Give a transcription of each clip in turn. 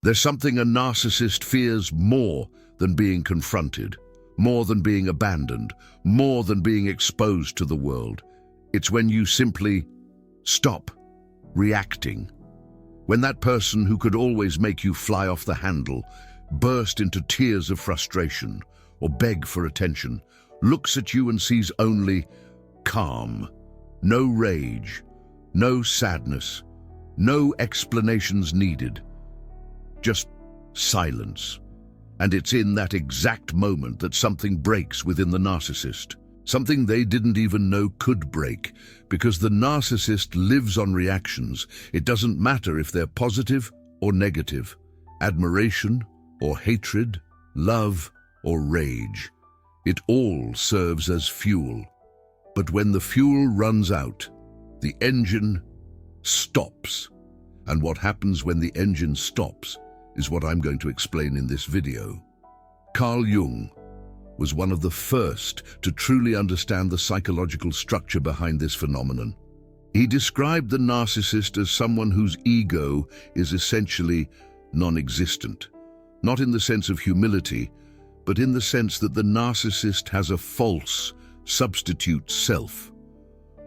There's something a narcissist fears more than being confronted, more than being abandoned, more than being exposed to the world. It's when you simply stop reacting. When that person who could always make you fly off the handle, burst into tears of frustration, or beg for attention, looks at you and sees only calm, no rage, no sadness, no explanations needed, just silence. And it's in that exact moment that something breaks within the narcissist. Something they didn't even know could break, because the narcissist lives on reactions. It doesn't matter if they're positive or negative, admiration or hatred, love or rage. It all serves as fuel. But when the fuel runs out, the engine stops. And what happens when the engine stops is what I'm going to explain in this video. Carl Jung was one of the first to truly understand the psychological structure behind this phenomenon. He described the narcissist as someone whose ego is essentially non-existent, not in the sense of humility, but in the sense that the narcissist has a false, substitute self,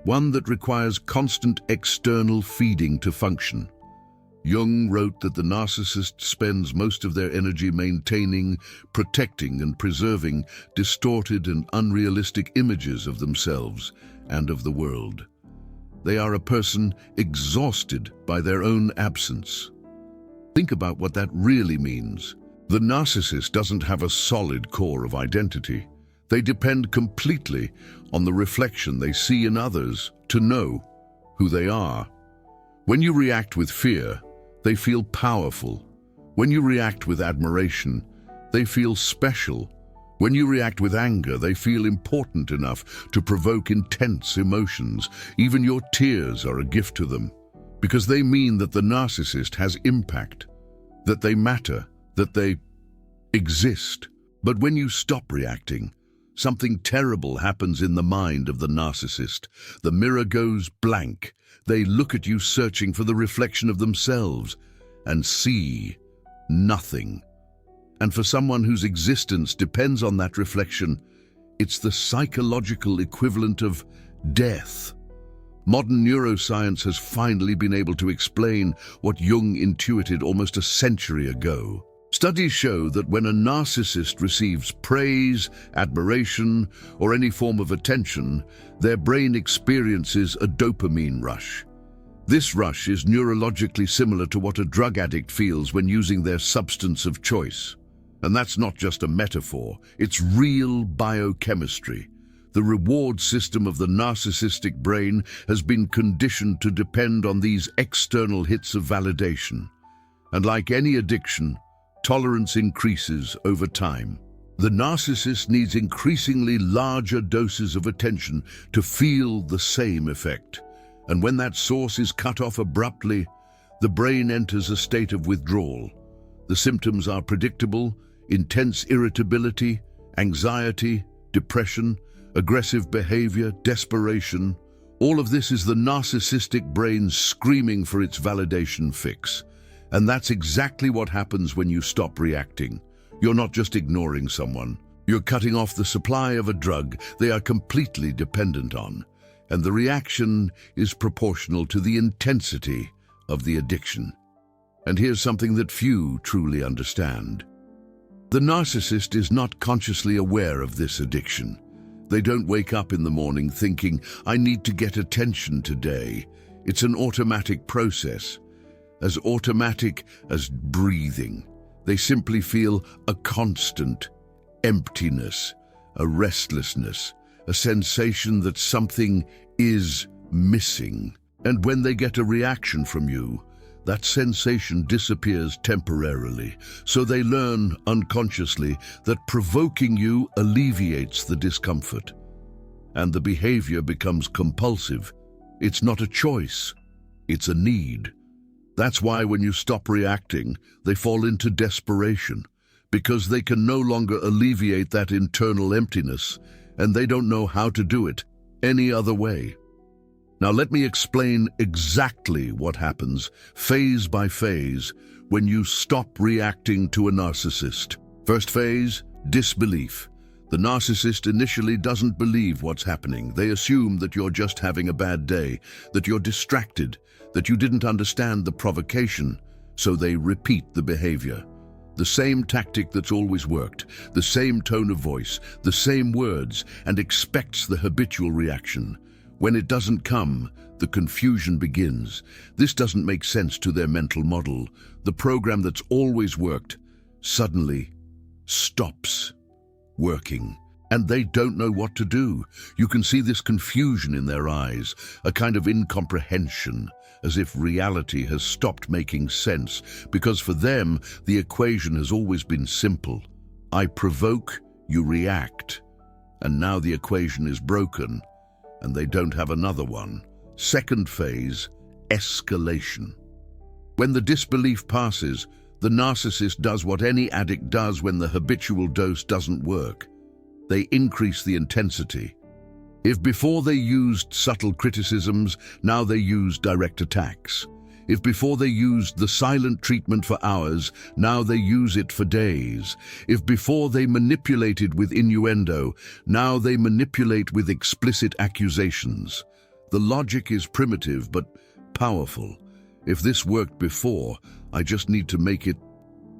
one that requires constant external feeding to function. Jung wrote that the narcissist spends most of their energy maintaining, protecting, and preserving distorted and unrealistic images of themselves and of the world. They are a person exhausted by their own absence. Think about what that really means. The narcissist doesn't have a solid core of identity. They depend completely on the reflection they see in others to know who they are. When you react with fear, they feel powerful. When you react with admiration, they feel special. When you react with anger, they feel important enough to provoke intense emotions. Even your tears are a gift to them, because they mean that the narcissist has impact, that they matter, that they exist. But when you stop reacting, something terrible happens in the mind of the narcissist. The mirror goes blank. They look at you searching for the reflection of themselves and see nothing. And for someone whose existence depends on that reflection, it's the psychological equivalent of death. Modern neuroscience has finally been able to explain what Jung intuited almost a century ago. Studies show that when a narcissist receives praise, admiration, or any form of attention, their brain experiences a dopamine rush. This rush is neurologically similar to what a drug addict feels when using their substance of choice. And that's not just a metaphor, it's real biochemistry. The reward system of the narcissistic brain has been conditioned to depend on these external hits of validation. And like any addiction, tolerance increases over time. The narcissist needs increasingly larger doses of attention to feel the same effect. And when that source is cut off abruptly, the brain enters a state of withdrawal. The symptoms are predictable: intense irritability, anxiety, depression, aggressive behavior, desperation. All of this is the narcissistic brain screaming for its validation fix. And that's exactly what happens when you stop reacting. You're not just ignoring someone. You're cutting off the supply of a drug they are completely dependent on. And the reaction is proportional to the intensity of the addiction. And here's something that few truly understand. The narcissist is not consciously aware of this addiction. They don't wake up in the morning thinking, "I need to get attention today." It's an automatic process. As automatic as breathing. They simply feel a constant emptiness, a restlessness, a sensation that something is missing. And when they get a reaction from you, that sensation disappears temporarily. So they learn unconsciously that provoking you alleviates the discomfort. And the behavior becomes compulsive. It's not a choice, it's a need. That's why when you stop reacting, they fall into desperation, because they can no longer alleviate that internal emptiness, and they don't know how to do it any other way. Now let me explain exactly what happens, phase by phase, when you stop reacting to a narcissist. First phase, disbelief. The narcissist initially doesn't believe what's happening. They assume that you're just having a bad day, that you're distracted, that you didn't understand the provocation, so they repeat the behavior. The same tactic that's always worked, the same tone of voice, the same words, and expects the habitual reaction. When it doesn't come, the confusion begins. This doesn't make sense to their mental model. The program that's always worked suddenly stops working, and they don't know what to do. You can see this confusion in their eyes, a kind of incomprehension, as if reality has stopped making sense, because for them, the equation has always been simple. I provoke, you react. And now the equation is broken, and they don't have another one. Second phase, escalation. When the disbelief passes, the narcissist does what any addict does when the habitual dose doesn't work. They increase the intensity. If before they used subtle criticisms, now they use direct attacks. If before they used the silent treatment for hours, now they use it for days. If before they manipulated with innuendo, now they manipulate with explicit accusations. The logic is primitive but powerful. If this worked before, I just need to make it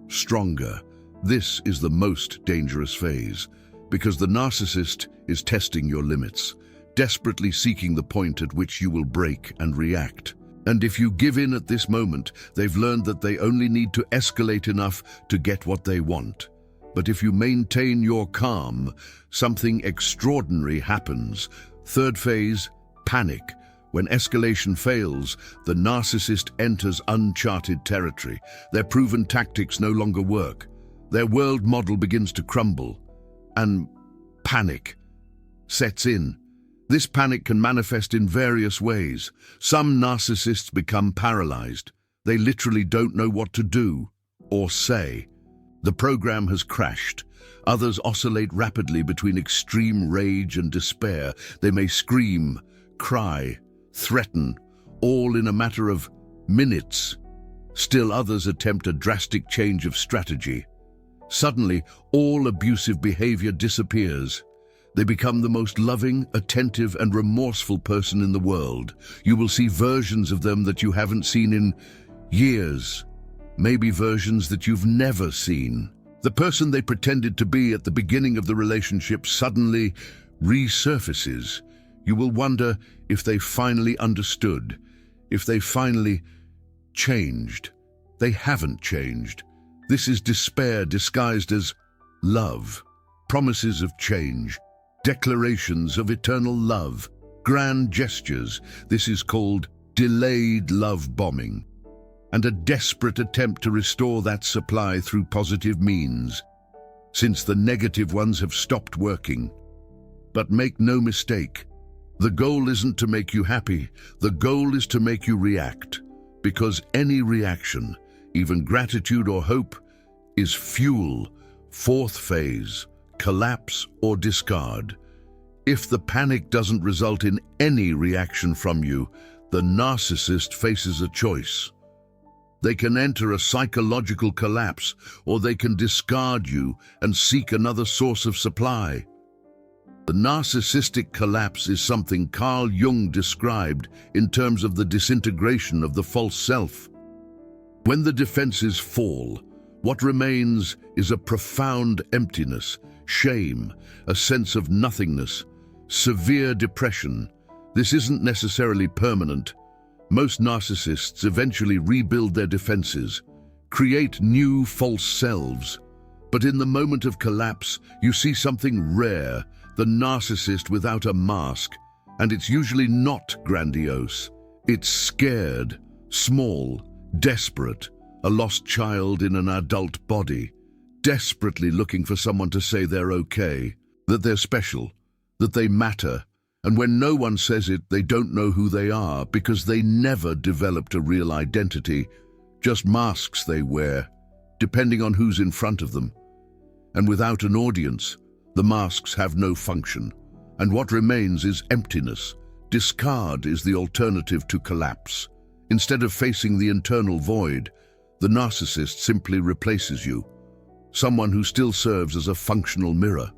stronger. This is the most dangerous phase, because the narcissist is testing your limits, desperately seeking the point at which you will break and react. And if you give in at this moment, they've learned that they only need to escalate enough to get what they want. But if you maintain your calm, something extraordinary happens. Third phase, panic. When escalation fails, the narcissist enters uncharted territory. Their proven tactics no longer work. Their world model begins to crumble, and panic sets in. This panic can manifest in various ways. Some narcissists become paralyzed. They literally don't know what to do or say. The program has crashed. Others oscillate rapidly between extreme rage and despair. They may scream, cry, threaten, all in a matter of minutes. Still others attempt a drastic change of strategy. Suddenly, all abusive behavior disappears. They become the most loving, attentive, and remorseful person in the world. You will see versions of them that you haven't seen in years, maybe versions that you've never seen. The person they pretended to be at the beginning of the relationship suddenly resurfaces. You will wonder if they finally understood, if they finally changed. They haven't changed. This is despair disguised as love, promises of change, declarations of eternal love, grand gestures. This is called delayed love bombing, and a desperate attempt to restore that supply through positive means, since the negative ones have stopped working. But make no mistake, the goal isn't to make you happy. The goal is to make you react, because any reaction, even gratitude or hope, is fuel. Fourth phase, collapse or discard. If the panic doesn't result in any reaction from you, the narcissist faces a choice. They can enter a psychological collapse, or they can discard you and seek another source of supply. The narcissistic collapse is something Carl Jung described in terms of the disintegration of the false self. When the defenses fall, what remains is a profound emptiness, shame, a sense of nothingness, severe depression. This isn't necessarily permanent. Most narcissists eventually rebuild their defenses, create new false selves. But in the moment of collapse, you see something rare, the narcissist without a mask, and it's usually not grandiose. It's scared, small, desperate, a lost child in an adult body, desperately looking for someone to say they're okay, that they're special, that they matter. And when no one says it, they don't know who they are, because they never developed a real identity, just masks they wear, depending on who's in front of them. And without an audience, the masks have no function, and what remains is emptiness. Discard is the alternative to collapse. Instead of facing the internal void, The narcissist simply replaces you, someone who still serves as a functional mirror.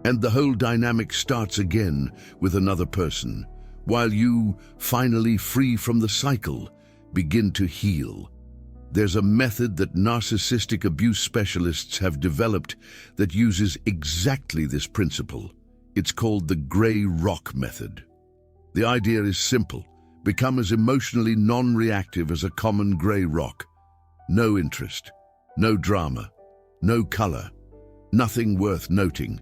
And the whole dynamic starts again with another person, while you, finally free from the cycle, begin to heal. There's a method that narcissistic abuse specialists have developed that uses exactly this principle. It's called the gray rock method. The idea is simple. Become as emotionally non-reactive as a common gray rock. No interest, no drama, no color, nothing worth noting.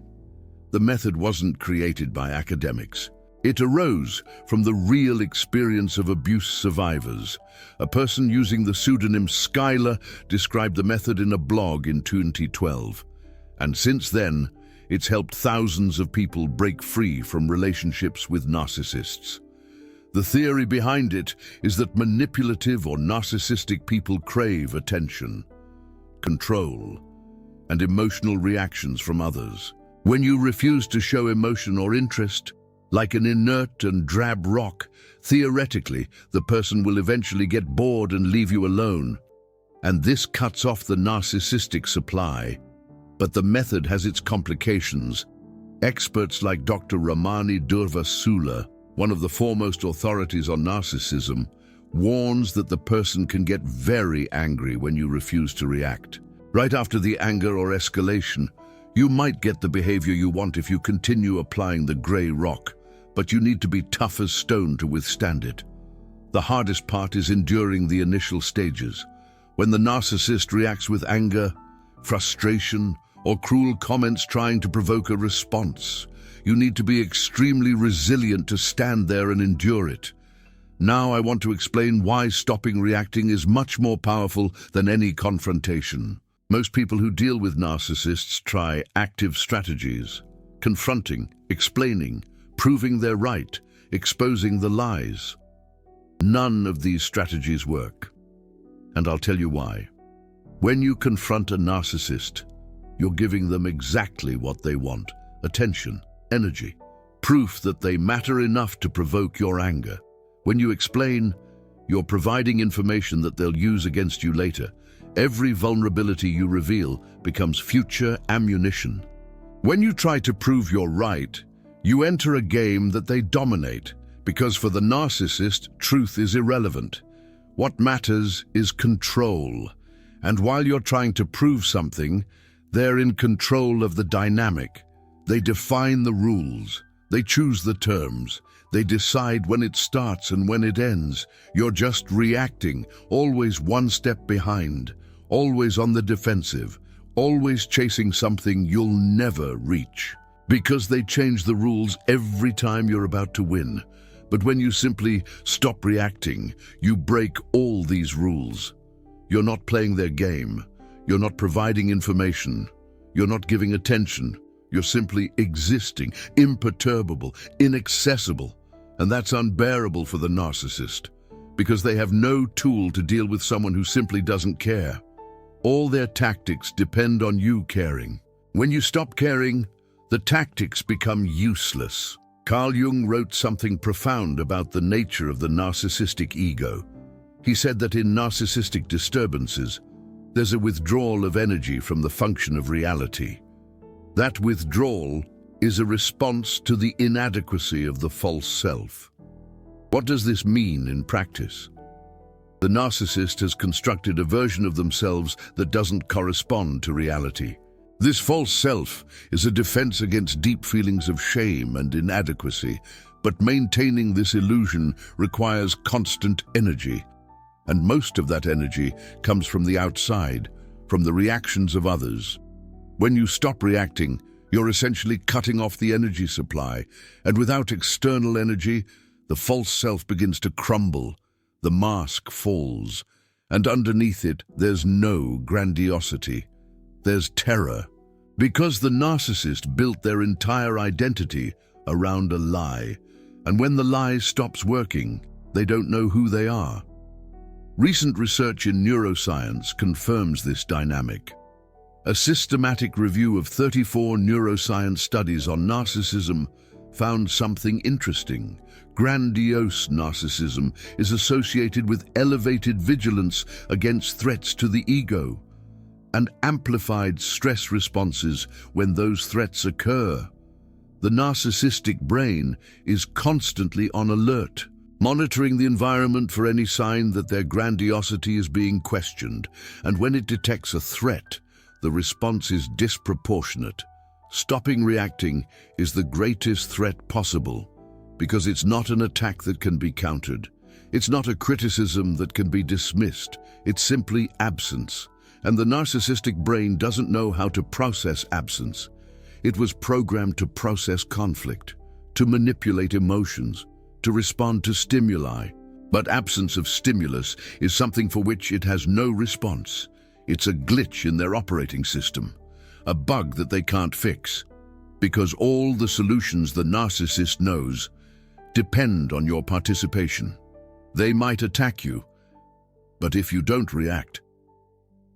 The method wasn't created by academics. It arose from the real experience of abuse survivors. A person using the pseudonym Skylar described the method in a blog in 2012. And since then, it's helped thousands of people break free from relationships with narcissists. The theory behind it is that manipulative or narcissistic people crave attention, control, and emotional reactions from others. When you refuse to show emotion or interest, like an inert and drab rock, theoretically, the person will eventually get bored and leave you alone. And this cuts off the narcissistic supply. But the method has its complications. Experts like Dr. Ramani Durvasula, one of the foremost authorities on narcissism, warns that the person can get very angry when you refuse to react. Right after the anger or escalation, you might get the behavior you want if you continue applying the gray rock, but you need to be tough as stone to withstand it. The hardest part is enduring the initial stages. When the narcissist reacts with anger, frustration, or cruel comments trying to provoke a response, you need to be extremely resilient to stand there and endure it. Now I want to explain why stopping reacting is much more powerful than any confrontation. Most people who deal with narcissists try active strategies: confronting, explaining, proving they're right, exposing the lies. None of these strategies work. And I'll tell you why. When you confront a narcissist, you're giving them exactly what they want: attention, energy, proof that they matter enough to provoke your anger. When you explain, you're providing information that they'll use against you later. Every vulnerability you reveal becomes future ammunition. When you try to prove you're right, you enter a game that they dominate, because for the narcissist, truth is irrelevant. What matters is control. And while you're trying to prove something, they're in control of the dynamic. They define the rules. They choose the terms. They decide when it starts and when it ends. You're just reacting, always one step behind, always on the defensive, always chasing something you'll never reach. Because they change the rules every time you're about to win. But when you simply stop reacting, you break all these rules. You're not playing their game. You're not providing information. You're not giving attention. You're simply existing, imperturbable, inaccessible. And that's unbearable for the narcissist, because they have no tool to deal with someone who simply doesn't care. All their tactics depend on you caring. When you stop caring, the tactics become useless. Carl Jung wrote something profound about the nature of the narcissistic ego. He said that in narcissistic disturbances, there's a withdrawal of energy from the function of reality. That withdrawal is a response to the inadequacy of the false self. What does this mean in practice? The narcissist has constructed a version of themselves that doesn't correspond to reality. This false self is a defense against deep feelings of shame and inadequacy, but maintaining this illusion requires constant energy. And most of that energy comes from the outside, from the reactions of others. When you stop reacting, you're essentially cutting off the energy supply, and without external energy, the false self begins to crumble, the mask falls, and underneath it there's no grandiosity. There's terror, because the narcissist built their entire identity around a lie, and when the lie stops working, they don't know who they are. Recent research in neuroscience confirms this dynamic. A systematic review of 34 neuroscience studies on narcissism found something interesting. Grandiose narcissism is associated with elevated vigilance against threats to the ego and amplified stress responses when those threats occur. The narcissistic brain is constantly on alert, monitoring the environment for any sign that their grandiosity is being questioned, and when it detects a threat, the response is disproportionate. Stopping reacting is the greatest threat possible, because it's not an attack that can be countered. It's not a criticism that can be dismissed. It's simply absence. And the narcissistic brain doesn't know how to process absence. It was programmed to process conflict, to manipulate emotions, to respond to stimuli. But absence of stimulus is something for which it has no response. It's a glitch in their operating system, a bug that they can't fix, because all the solutions the narcissist knows depend on your participation. They might attack you, but if you don't react,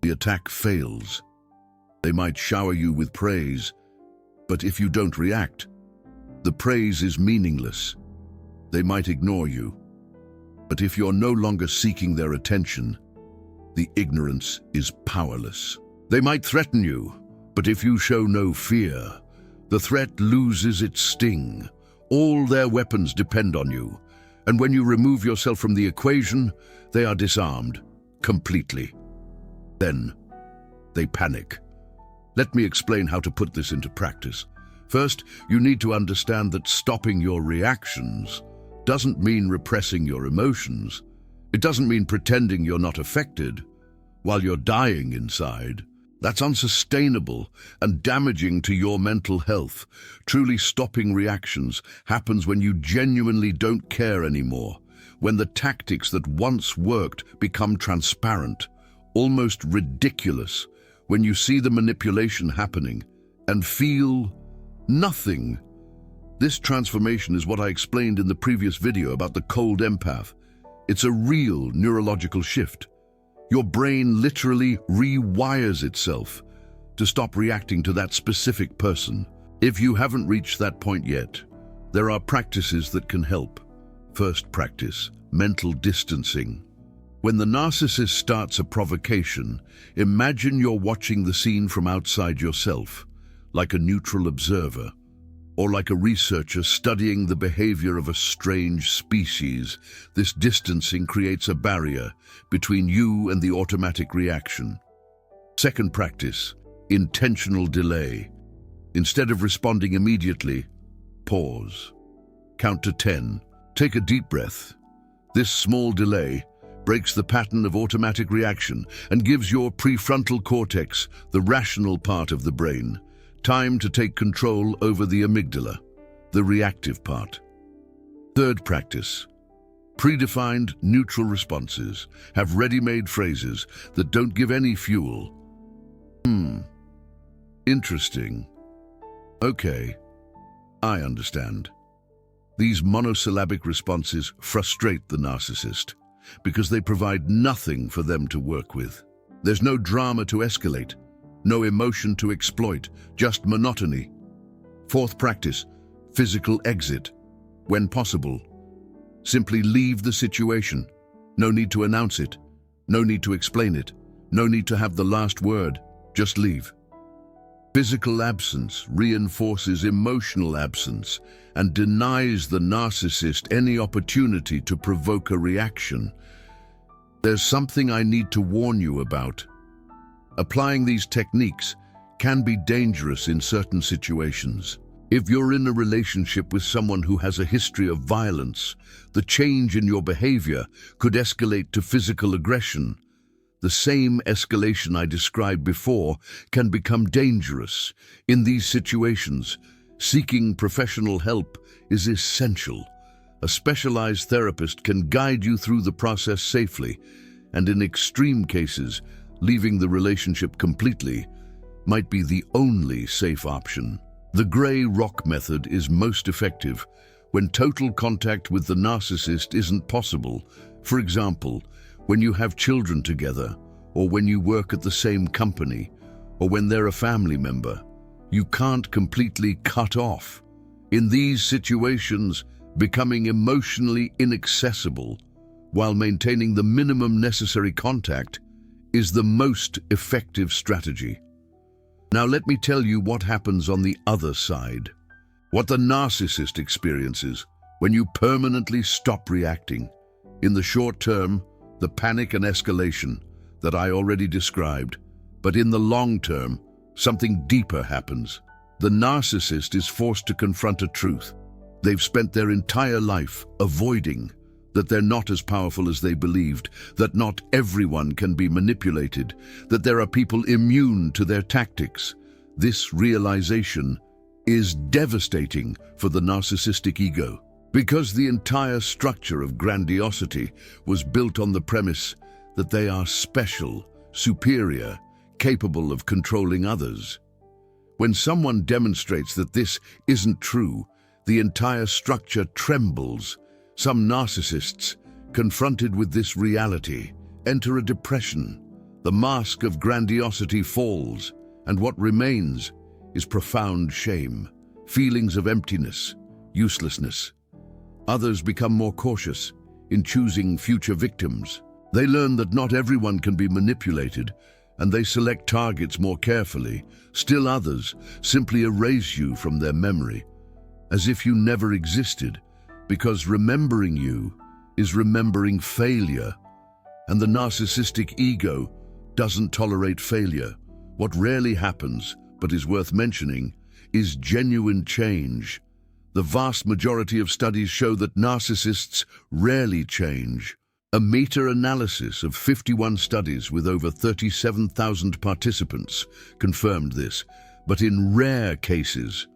the attack fails. They might shower you with praise, but if you don't react, the praise is meaningless. They might ignore you, but if you're no longer seeking their attention, the ignorance is powerless. They might threaten you, but if you show no fear, the threat loses its sting. All their weapons depend on you, and when you remove yourself from the equation, they are disarmed completely. Then they panic. Let me explain how to put this into practice. First, you need to understand that stopping your reactions doesn't mean repressing your emotions. It doesn't mean pretending you're not affected while you're dying inside. That's unsustainable and damaging to your mental health. Truly stopping reactions happens when you genuinely don't care anymore, when the tactics that once worked become transparent, almost ridiculous, when you see the manipulation happening and feel nothing. This transformation is what I explained in the previous video about the cold empath. It's a real neurological shift. Your brain literally rewires itself to stop reacting to that specific person. If you haven't reached that point yet, there are practices that can help. First practice, mental distancing. When the narcissist starts a provocation, imagine you're watching the scene from outside yourself, like a neutral observer, or like a researcher studying the behavior of a strange species. This distancing creates a barrier between you and the automatic reaction. Second practice, intentional delay. Instead of responding immediately, pause. Count to 10. Take a deep breath. This small delay breaks the pattern of automatic reaction and gives your prefrontal cortex, the rational part of the brain, time to take control over the amygdala, the reactive part. Third practice, predefined neutral responses. Have ready-made phrases that don't give any fuel. Interesting. Okay, I understand. These monosyllabic responses frustrate the narcissist because they provide nothing for them to work with. There's no drama to escalate, no emotion to exploit, just monotony. Fourth practice, physical exit. When possible, simply leave the situation. No need to announce it, no need to explain it, no need to have the last word, just leave. Physical absence reinforces emotional absence and denies the narcissist any opportunity to provoke a reaction. There's something I need to warn you about. Applying these techniques can be dangerous in certain situations. If you're in a relationship with someone who has a history of violence, the change in your behavior could escalate to physical aggression. The same escalation I described before can become dangerous. In these situations, seeking professional help is essential. A specialized therapist can guide you through the process safely, and in extreme cases, leaving the relationship completely might be the only safe option. The gray rock method is most effective when total contact with the narcissist isn't possible. For example, when you have children together, or when you work at the same company, or when they're a family member. You can't completely cut off. In these situations, becoming emotionally inaccessible while maintaining the minimum necessary contact is the most effective strategy. Now let me tell you what happens on the other side. What the narcissist experiences when you permanently stop reacting. In the short term, the panic and escalation that I already described, but in the long term, something deeper happens. The narcissist is forced to confront a truth. They've spent their entire life avoiding that they're not as powerful as they believed, that not everyone can be manipulated, that there are people immune to their tactics. This realization is devastating for the narcissistic ego, because the entire structure of grandiosity was built on the premise that they are special, superior, capable of controlling others. When someone demonstrates that this isn't true, the entire structure trembles. Some narcissists, confronted with this reality, enter a depression. The mask of grandiosity falls, and what remains is profound shame, feelings of emptiness, uselessness. Others become more cautious in choosing future victims. They learn that not everyone can be manipulated, and they select targets more carefully. Still others simply erase you from their memory, as if you never existed, because remembering you is remembering failure, and the narcissistic ego doesn't tolerate failure. What rarely happens, but is worth mentioning, is genuine change. The vast majority of studies show that narcissists rarely change. A meta-analysis of 51 studies with over 37,000 participants confirmed this, but in rare cases,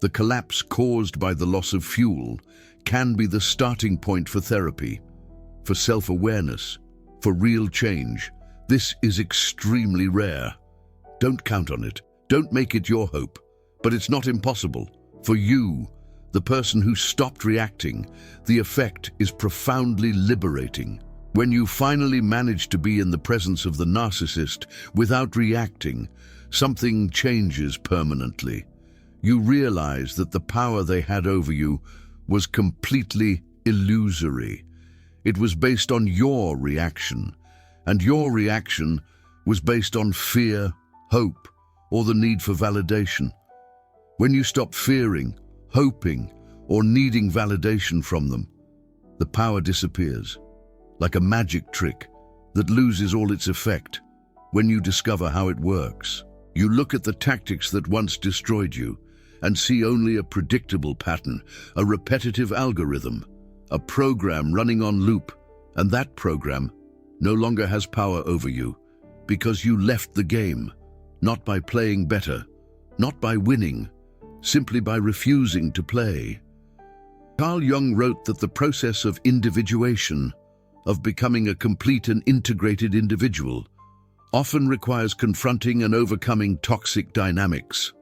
the collapse caused by the loss of fuel can be the starting point for therapy, for self-awareness, for real change. This is extremely rare. Don't count on it. Don't make it your hope. But it's not impossible. For you, the person who stopped reacting, the effect is profoundly liberating. When you finally manage to be in the presence of the narcissist without reacting, something changes permanently. You realize that the power they had over you was completely illusory. It was based on your reaction, and your reaction was based on fear, hope, or the need for validation. When you stop fearing, hoping, or needing validation from them, the power disappears, like a magic trick that loses all its effect. When you discover how it works, you look at the tactics that once destroyed you and see only a predictable pattern, a repetitive algorithm, a program running on loop, and that program no longer has power over you because you left the game, not by playing better, not by winning, simply by refusing to play. Carl Jung wrote that the process of individuation, of becoming a complete and integrated individual, often requires confronting and overcoming toxic dynamics.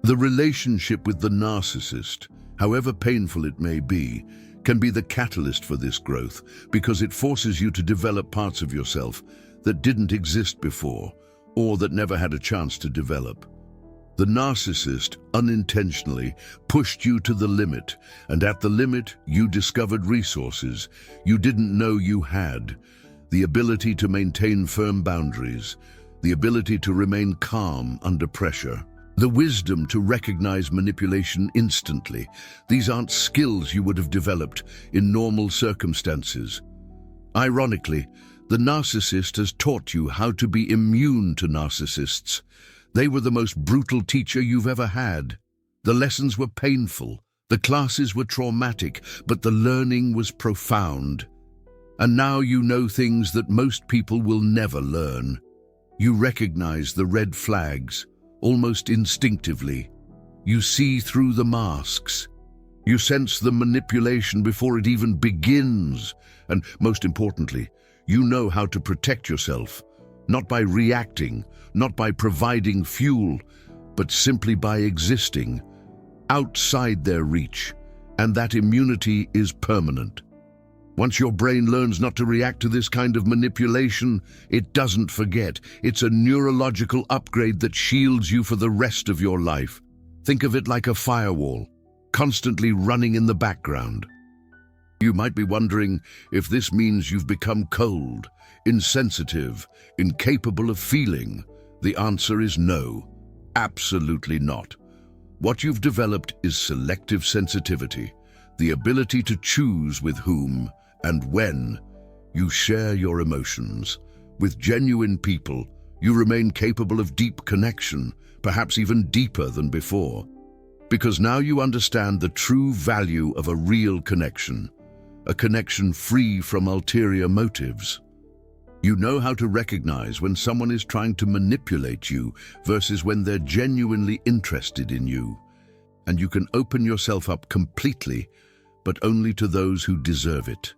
The relationship with the narcissist, however painful it may be, can be the catalyst for this growth because it forces you to develop parts of yourself that didn't exist before or that never had a chance to develop. The narcissist unintentionally pushed you to the limit, and at the limit you discovered resources you didn't know you had. The ability to maintain firm boundaries, the ability to remain calm under pressure, the wisdom to recognize manipulation instantly. These aren't skills you would have developed in normal circumstances. Ironically, the narcissist has taught you how to be immune to narcissists. They were the most brutal teacher you've ever had. The lessons were painful, the classes were traumatic, but the learning was profound. And now you know things that most people will never learn. You recognize the red flags, almost instinctively. You see through the masks. You sense the manipulation before it even begins. And most importantly, you know how to protect yourself, not by reacting, not by providing fuel, but simply by existing outside their reach. And that immunity is permanent. Once your brain learns not to react to this kind of manipulation, it doesn't forget. It's a neurological upgrade that shields you for the rest of your life. Think of it like a firewall. constantly running in the background. You might be wondering if this means you've become cold, insensitive, incapable of feeling. The answer is no, absolutely not. What you've developed is selective sensitivity, the ability to choose with whom and when you share your emotions. With genuine people, you remain capable of deep connection, perhaps even deeper than before. Because now you understand the true value of a real connection, a connection free from ulterior motives. You know how to recognize when someone is trying to manipulate you versus when they're genuinely interested in you. And you can open yourself up completely, but only to those who deserve it.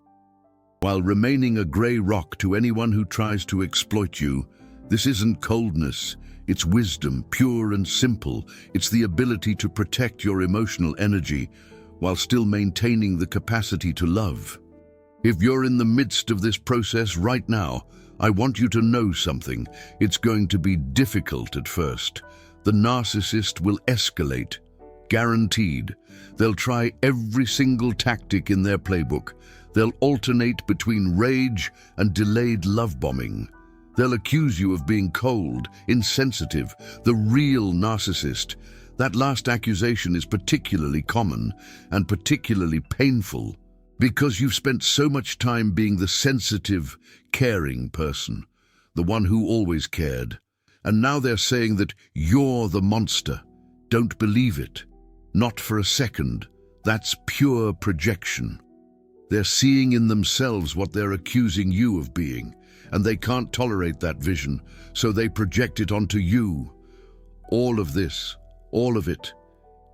While remaining a grey rock to anyone who tries to exploit you, this isn't coldness, it's wisdom, pure and simple. It's the ability to protect your emotional energy while still maintaining the capacity to love. If you're in the midst of this process right now, I want you to know something. It's going to be difficult at first. The narcissist will escalate, guaranteed. They'll try every single tactic in their playbook. They'll alternate between rage and delayed love bombing. They'll accuse you of being cold, insensitive, the real narcissist. That last accusation is particularly common and particularly painful because you've spent so much time being the sensitive, caring person, the one who always cared. And now they're saying that you're the monster. Don't believe it. Not for a second. That's pure projection. They're seeing in themselves what they're accusing you of being, and they can't tolerate that vision, so they project it onto you. All of this, all of it,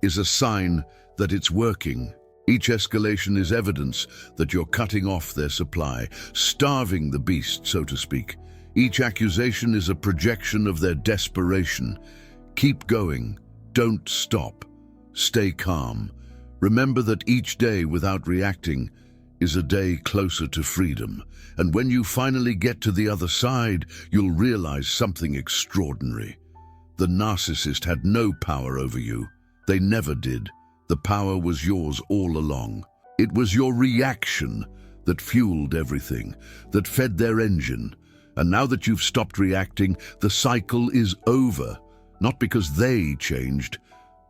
is a sign that it's working. Each escalation is evidence that you're cutting off their supply, starving the beast, so to speak. Each accusation is a projection of their desperation. Keep going. Don't stop. Stay calm. Remember that each day without reacting is a day closer to freedom. And when you finally get to the other side, you'll realize something extraordinary. The narcissist had no power over you. They never did. The power was yours all along. It was your reaction that fueled everything, that fed their engine. And now that you've stopped reacting, the cycle is over. Not because they changed,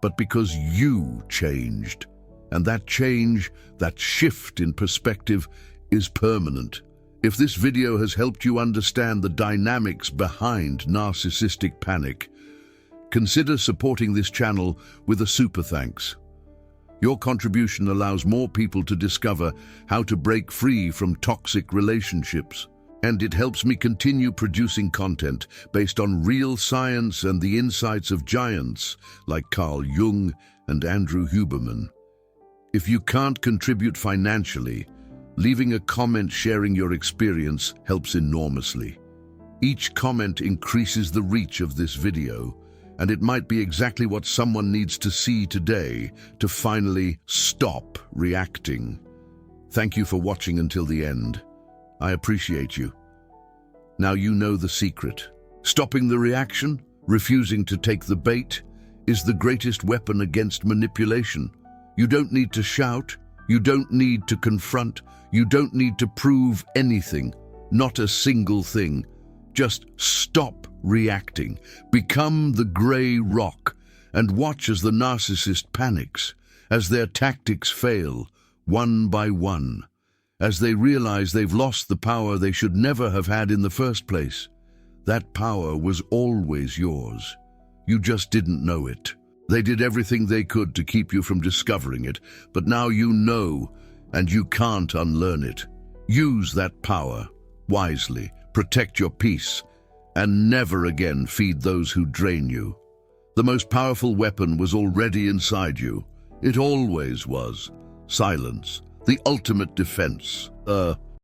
but because you changed. And that change, that shift in perspective, is permanent. If this video has helped you understand the dynamics behind narcissistic panic, consider supporting this channel with a super thanks. Your contribution allows more people to discover how to break free from toxic relationships, and it helps me continue producing content based on real science and the insights of giants like Carl Jung and Andrew Huberman. If you can't contribute financially, leaving a comment sharing your experience helps enormously. Each comment increases the reach of this video, and it might be exactly what someone needs to see today to finally stop reacting. Thank you for watching until the end. I appreciate you. Now you know the secret. Stopping the reaction, refusing to take the bait, is the greatest weapon against manipulation. You don't need to shout, you don't need to confront, you don't need to prove anything, not a single thing. Just stop reacting, become the grey rock, and watch as the narcissist panics, as their tactics fail, one by one, as they realize they've lost the power they should never have had in the first place. That power was always yours. You just didn't know it. They did everything they could to keep you from discovering it, but now you know, and you can't unlearn it. Use that power wisely, protect your peace, and never again feed those who drain you. The most powerful weapon was already inside you. It always was. Silence, the ultimate defense.